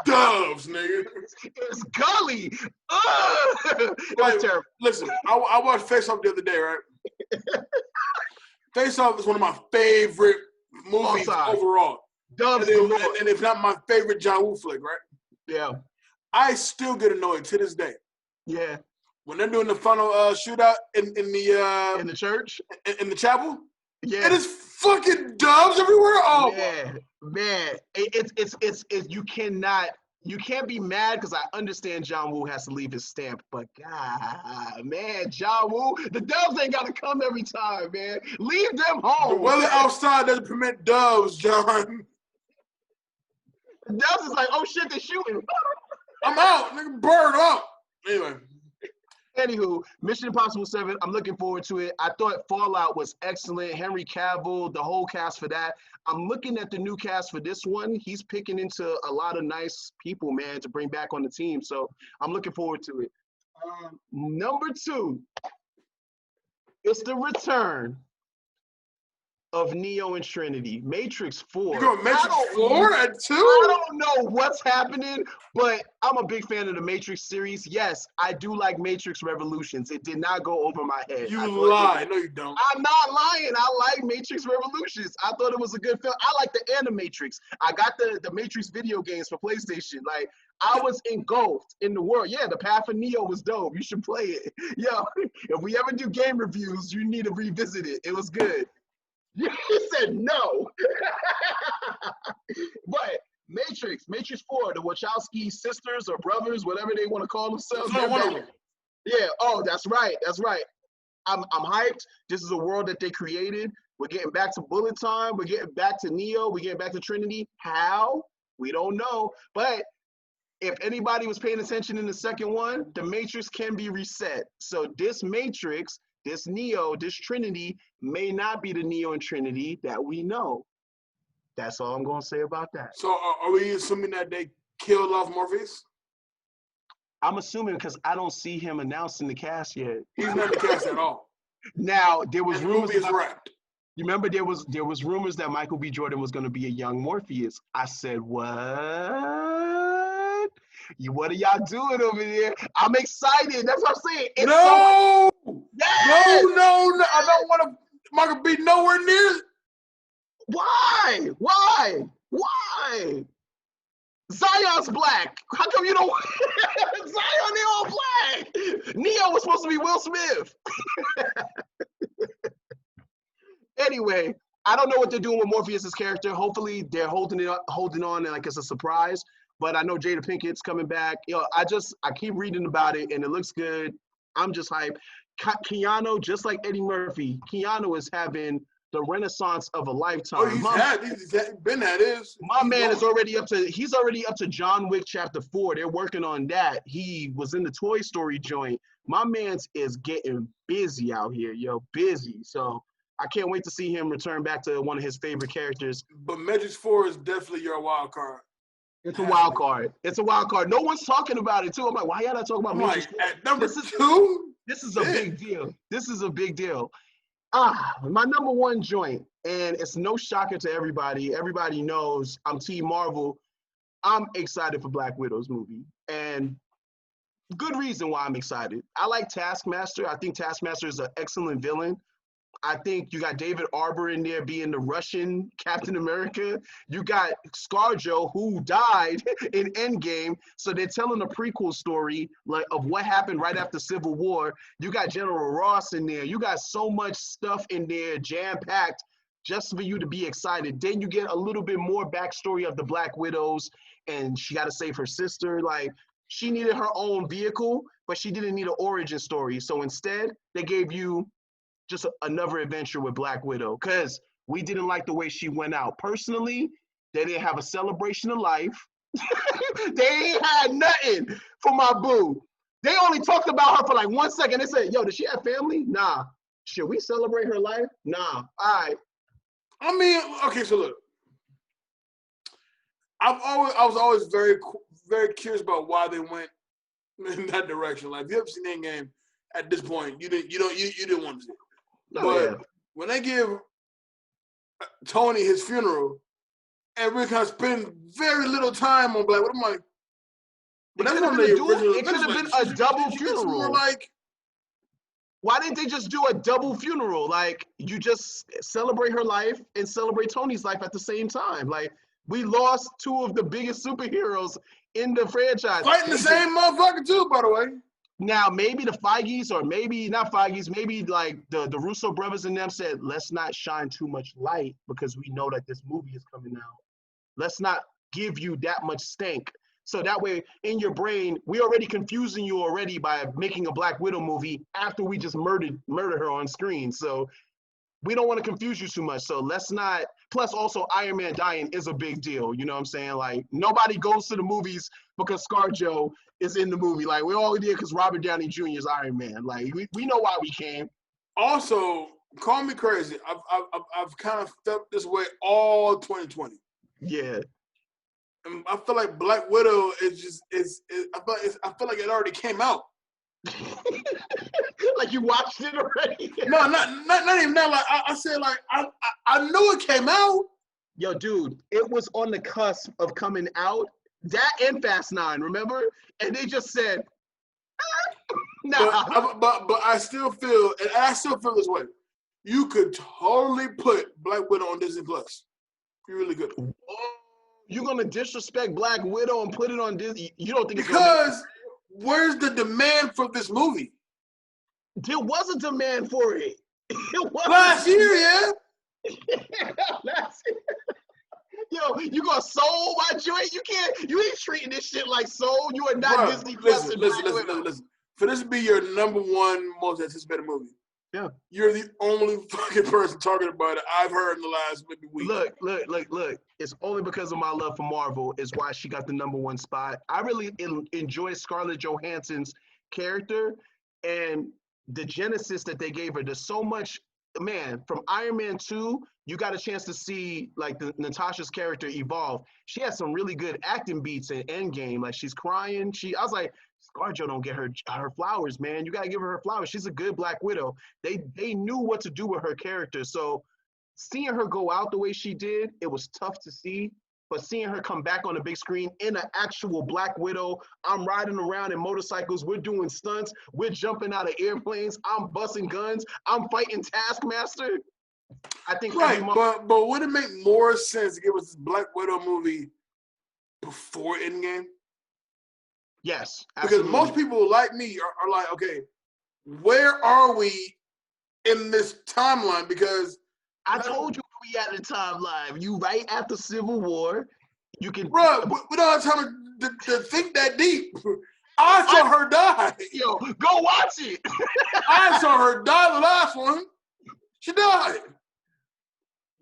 Doves, nigga. It's gully. It was terrible. Listen, I watched Face Off the other day, right? Face Off is one of my favorite movies overall. Doves, and if not my favorite John Woo flick, right? Yeah. I still get annoyed to this day. Yeah. When they're doing the final shootout in the church, in the chapel. Yeah. And it's fucking doves everywhere. Oh man, it's you can't be mad because I understand John Woo has to leave his stamp, but God, man, John Woo, the doves ain't gotta come every time, man. Leave them home. The weather outside doesn't permit doves, John. The doves is like, oh shit, they're shooting. I'm out, nigga, bird up. Anyway. Anywho, Mission Impossible 7, I'm looking forward to it. I thought Fallout was excellent. Henry Cavill, the whole cast for that. I'm looking at the new cast for this one. He's picking into a lot of nice people, man, to bring back on the team. So I'm looking forward to it. Number 2, it's the return of Neo and Trinity. Matrix 4. You going Matrix 4 at 2? I don't know what's happening, but I'm a big fan of the Matrix series. Yes, I do like Matrix Revolutions. It did not go over my head. You lie. No, you don't. I'm not lying. I like Matrix Revolutions. I thought it was a good film. I like the Animatrix. I got the Matrix video games for PlayStation. Like, I was engulfed in the world. Yeah, the Path of Neo was dope. You should play it. Yo, if we ever do game reviews, you need to revisit it. It was good. He said no. But Matrix 4, the Wachowski sisters or brothers, whatever they want to call themselves. Yeah, oh, that's right. I'm hyped. This is a world that they created. We're getting back to bullet time. We're getting back to Neo. We're getting back to Trinity. How? We don't know. But if anybody was paying attention in the second one, the Matrix can be reset. So this Matrix, this Neo, this Trinity may not be the Neo and Trinity that we know. That's all I'm going to say about that. So are we assuming that they killed off Morpheus? I'm assuming because I don't see him announcing the cast yet. He's not the cast at all. Now, there was rumors. The movie is wrapped. You remember there was rumors that Michael B. Jordan was going to be a young Morpheus. I said, what? What are y'all doing over there? I'm excited. That's what I'm saying. It's no! Yes! No. I don't want to Michael B. nowhere near. Why? Zion's black. How come you don't? Zion, they all black. Neo was supposed to be Will Smith. Anyway, I don't know what they're doing with Morpheus's character. Hopefully, they're holding on, and like it's a surprise. But I know Jada Pinkett's coming back. I keep reading about it, and it looks good. I'm just hyped. Keanu, just like Eddie Murphy, Keanu is having the renaissance of a lifetime. Oh, he's been at his. My man is already up to John Wick Chapter 4. They're working on that. He was in the Toy Story joint. My man's is getting busy out here, busy. So I can't wait to see him return back to one of his favorite characters. But Matrix 4 is definitely your wild card. It's a wild card. It's a wild card. No one's talking about it too. I'm like, why y'all not talking about I'm major like, sports? at number two? This is a big deal. This is a big deal. My number one joint, and it's no shocker to everybody. Everybody knows I'm Team Marvel. I'm excited for Black Widow's movie. And good reason why I'm excited. I like Taskmaster. I think Taskmaster is an excellent villain. I think you got David Arbor in there being the Russian Captain America. You got ScarJo, who died in Endgame. So they're telling a prequel story like of what happened right after Civil War. You got General Ross in there. You got so much stuff in there, jam-packed, just for you to be excited. Then you get a little bit more backstory of the Black Widows, and she got to save her sister. Like, she needed her own vehicle, but she didn't need an origin story. So instead, they gave you just another adventure with Black Widow, because we didn't like the way she went out. Personally, they didn't have a celebration of life. They ain't had nothing for my boo. They only talked about her for like 1 second. They said, yo, does she have family? Nah. Should we celebrate her life? Nah. All right. I mean, okay, so look. I was always very curious about why they went in that direction. Like, if you ever seen Endgame, at this point, you didn't want to see it. But when they give Tony his funeral, and we kind of spend very little time on Black Widow, I'm like, but that's one of the original. It could have been a double funeral. Like, why didn't they just do a double funeral? Like, you just celebrate her life and celebrate Tony's life at the same time. Like, we lost two of the biggest superheroes in the franchise. Fighting the same motherfucker too, by the way. Now, maybe the Feige's, or maybe not Feige's, maybe like the Russo brothers and them said, let's not shine too much light because we know that this movie is coming out. Let's not give you that much stank. So that way, in your brain, we're already confusing you already by making a Black Widow movie after we just murdered her on screen. So we don't want to confuse you too much. So let's not. Plus, also, Iron Man dying is a big deal. You know what I'm saying? Like, nobody goes to the movies because ScarJo is in the movie. Like, we all did because Robert Downey Jr. is Iron Man. Like, we know why we came. Also, call me crazy. I've kind of felt this way all 2020. Yeah. I feel like Black Widow is I feel like it already came out. Like, you watched it already? No, not even that. Like, I said, like, I knew it came out. Yo, dude, it was on the cusp of coming out. That and Fast 9, remember? And they just said, nah. But I still feel, and I still feel this way. You could totally put Black Widow on Disney Plus. You really could. You're gonna disrespect Black Widow and put it on Disney? You don't think it's because where's the demand for this movie? There was a demand for it. Last year, yeah. Last year. Yo, you gonna Soul my joint? You ain't treating this shit like Soul. You are not Disney Plus. Listen. For this to be your number one most anticipated movie, yeah, you're the only fucking person talking about it I've heard in the last maybe week. Look. It's only because of my love for Marvel is why she got the number one spot. I really enjoy Scarlett Johansson's character and the genesis that they gave her. There's so much, man, from Iron Man 2, you got a chance to see like Natasha's character evolve. She had some really good acting beats in Endgame. Like, she's crying. I was like, ScarJo don't get her flowers, man. You gotta give her flowers. She's a good Black Widow. They knew what to do with her character. So seeing her go out the way she did, it was tough to see. But seeing her come back on the big screen in an actual Black Widow, I'm riding around in motorcycles, we're doing stunts, we're jumping out of airplanes, I'm busting guns, I'm fighting Taskmaster. I think right, but would it make more sense to give us this Black Widow movie before Endgame? Yes, absolutely. Because most people like me are like, okay, where are we in this timeline? Because I told you we at the timeline. You right after Civil War. You can, bro. We don't have time to think that deep. I saw her die. Yo, go watch it. I saw her die. The last one, she died.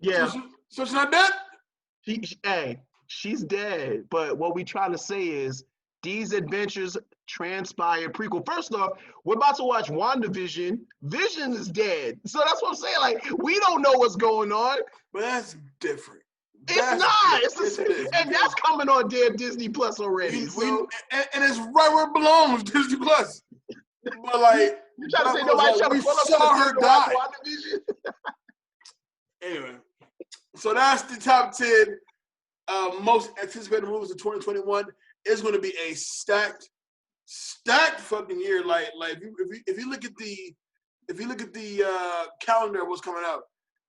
Yeah. So she's not dead. She's dead. But what we trying to say is these adventures transpire prequel. First off, we're about to watch WandaVision. Vision is dead. So that's what I'm saying. Like, we don't know what's going on. But that's different. It's not. It's the same. It is. And that's coming on damn Disney Plus already. And it's right where it belongs, Disney Plus. But like, you trying to say nobody trying to pull up saw her die. WandaVision? Anyway, so that's the top 10 most anticipated movies of 2021. It's going to be a stacked fucking year. Like if you look at the calendar of what's coming out,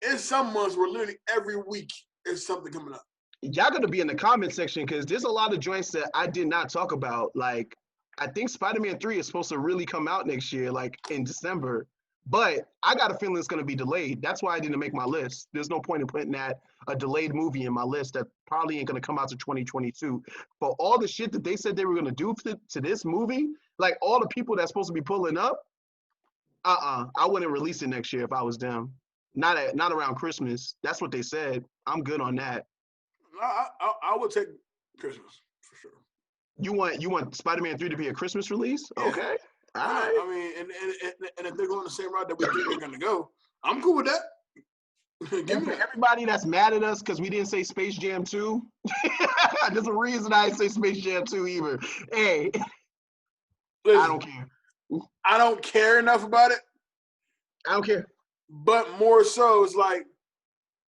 in some months where literally every week is something coming up. Y'all gonna be in the comment section because there's a lot of joints that I did not talk about. Like, I think Spider-Man 3 is supposed to really come out next year, like in December. But I got a feeling it's gonna be delayed. That's why I didn't make my list. There's no point in putting that a delayed movie in my list that probably ain't gonna come out to 2022. For all the shit that they said they were gonna do to this movie, like all the people that's supposed to be pulling up, I wouldn't release it next year if I was them. Not around Christmas. That's what they said. I'm good on that. I would take Christmas for sure. You want Spider-Man 3 to be a Christmas release? Yeah. Okay. All right. I mean, and if they're going the same route that we think they're going to go, I'm cool with that. And for everybody that's mad at us because we didn't say Space Jam 2, there's a reason I didn't say Space Jam 2 either. Hey, listen, I don't care. I don't care enough about it. I don't care. But more so, it's like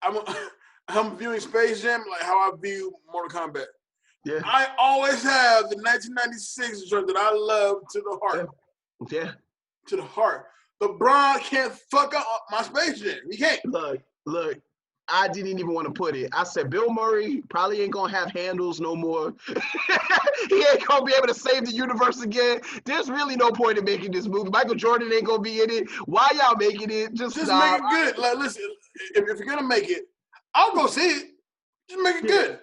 I'm viewing Space Jam like how I view Mortal Kombat. Yeah. I always have the 1996 joint that I love to the heart. Yeah. To the heart. LeBron can't fuck up my Space Jam. He can't. Look. I didn't even want to put it. I said Bill Murray probably ain't gonna have handles no more. He ain't gonna be able to save the universe again. There's really no point in making this movie. Michael Jordan ain't gonna be in it. Why y'all making it? Just make it good. Like, listen, if you're gonna make it, I'll go see it. Just make it good.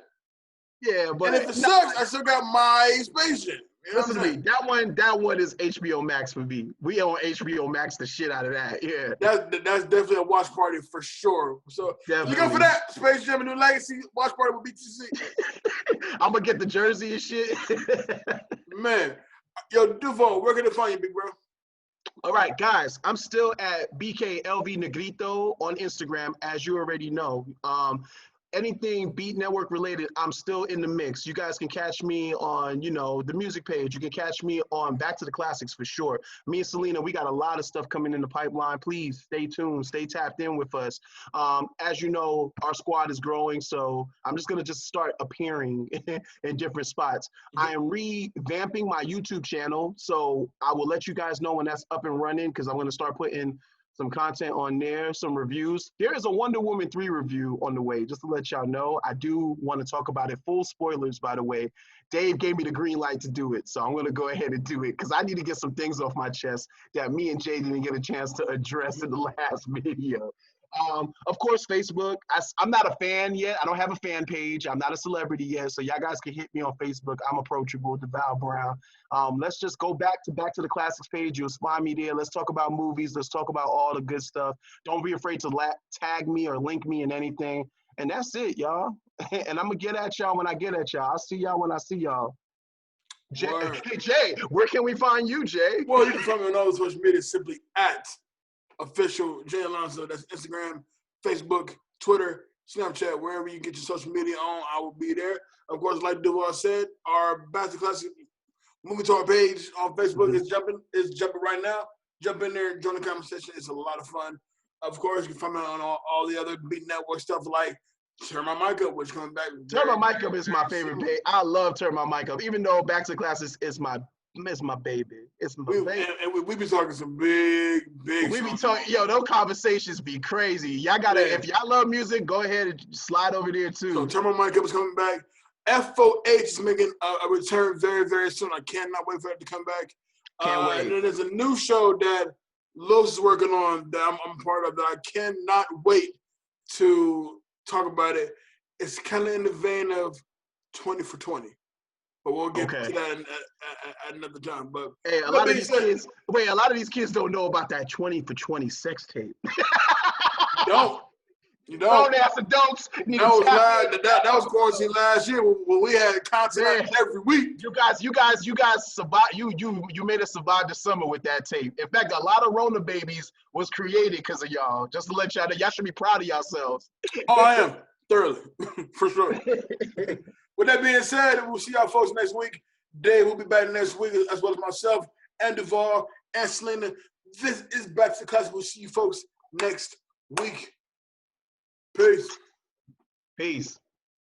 Yeah, but and if it sucks, I still got my Space Jam. You know listen to me. That one is HBO Max for me. We on HBO Max the shit out of that. Yeah. That's definitely a watch party for sure. So definitely. You go for that. Space Jam: A New Legacy watch party with BTC. I'm gonna get the jersey and shit. Man, yo, Duval, where can they find you, big bro? All right, guys. I'm still at BKLV Negrito on Instagram, as you already know. Anything Beat Network related, I'm still in the mix. You guys can catch me on, the music page. You can catch me on Back to the Classics for sure. Me and Selena, we got a lot of stuff coming in the pipeline. Please stay tuned, stay tapped in with us. As you know, our squad is growing, so I'm just going to start appearing in different spots. I am revamping my YouTube channel, so I will let you guys know when that's up and running because I'm going to start putting some content on there, some reviews. There is a Wonder Woman 3 review on the way, just to let y'all know. I do want to talk about it. Full spoilers, by the way. Dave gave me the green light to do it, so I'm going to go ahead and do it because I need to get some things off my chest that me and Jay didn't get a chance to address in the last video. Of course, Facebook. I'm not a fan yet. I don't have a fan page. I'm not a celebrity yet, so y'all guys can hit me on Facebook. I'm approachable, Duval Brown. Let's just go back to the Classics page. You'll find me there. Let's talk about movies. Let's talk about all the good stuff. Don't be afraid to tag me or link me in anything. And that's it, y'all. And I'm going to get at y'all when I get at y'all. I'll see y'all when I see y'all. Jay, where can we find you, Jay? Well, you can find me on all the social media simply at official Jay Alonso. That's Instagram, Facebook, Twitter, Snapchat, wherever you get your social media on, I will be there. Of course, like Duval said, our Back to Classic Movie Talk page on Facebook is jumping right now. Jump in there, join the conversation. It's a lot of fun. Of course, you can find me on all the other Beat Network stuff like Turn My Mic Up, which coming back. Turn My Mic Up is my favorite page. I love Turn My Mic Up, even though Back to Classics is my baby. It's my baby. And we be talking some big. We be talking, those conversations be crazy. Y'all gotta, if y'all love music, go ahead and slide over there too. So Turn My Mic Up is coming back. FOH is making a return very, very soon. I cannot wait for it to come back. Can't wait. And then there's a new show that Los is working on that I'm part of that I cannot wait to talk about it. It's kind of in the vein of 20 for 20. But we'll get to that at another time. But hey, a lot of these kids don't know about that 20 for 20 sex tape. You don't. Grown ass adults. That was quarantine last year when we had content every week. You guys survived. You made us survive the summer with that tape. In fact, a lot of Rona babies was created because of y'all. Just to let y'all know, y'all should be proud of yourselves. Oh, I am. thoroughly, for sure. With that being said, we'll see y'all folks next week. Dave will be back next week, as well as myself and Duval and Selena. This is Back to the Classic. We'll see you folks next week. Peace. Peace.